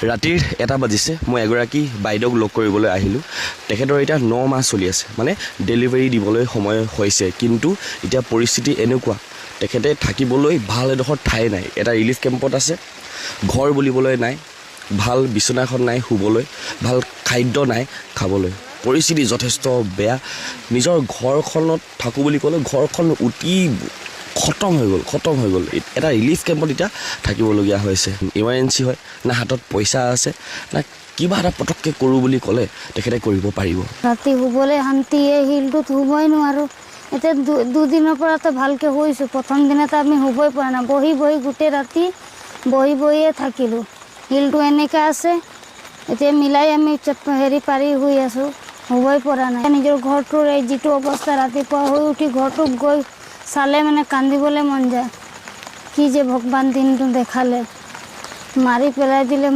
ৰাতিৰ 1টা বাজিছে মই এগৰাকী বাইদেউক লগ কৰিবলৈ আহিলোঁ তেখেতৰ এতিয়া 9 মাহ চলি আছে মানে ডেলিভাৰী দিবলৈ সময় হৈছে কিন্তু এতিয়া পৰিস্থিতি এনেকুৱা তেখেতে থাকিবলৈ ভাল এডোখৰ ঠাই নাই এটা ৰিলিফ কেম্পত আছে ঘৰ বুলিবলৈ নাই ভাল বিছনাখন নাই শুবলৈ ভাল খাদ্য নাই খাবলৈ পৰিস্থিতি যথেষ্ট বেয়া নিজৰ ঘৰখনত থাকো বুলি ক'লে ঘৰখন উটি খতম হৈ গ'ল এটা ৰিলিফ কেম্পত এতিয়া থাকিবলগীয়া হৈছে ইমাৰ্জেঞ্চি হয় না হাতত পইচা আছে না কিবা এটা পটককে কৰো বুলি ক'লে তেখেতে কৰিব পাৰিব ৰাতি শুবলৈ শান্তি এই হিলটোত শুবই নোৱাৰো এতিয়া দুদিনৰ পৰা তো ভালকে শুইছো প্ৰথম দিনতে আমি শুবই পৰা না বহি গোটেই ৰাতি বহিয়ে থাকিলোঁ হিলটো এনেকৈ আছে এতিয়া মিলাই আমি হেৰি পাৰি শুই আছোঁ শুবই পৰা নাই নিজৰ ঘৰটোৰ এই যিটো অৱস্থা ৰাতিপুৱা শুই উঠি ঘৰটোত গৈ চালে মানে কান্দিবলৈ মন যায় কি যে ভগৱান দিনটো দেখালে মাৰি পেলাই দিলে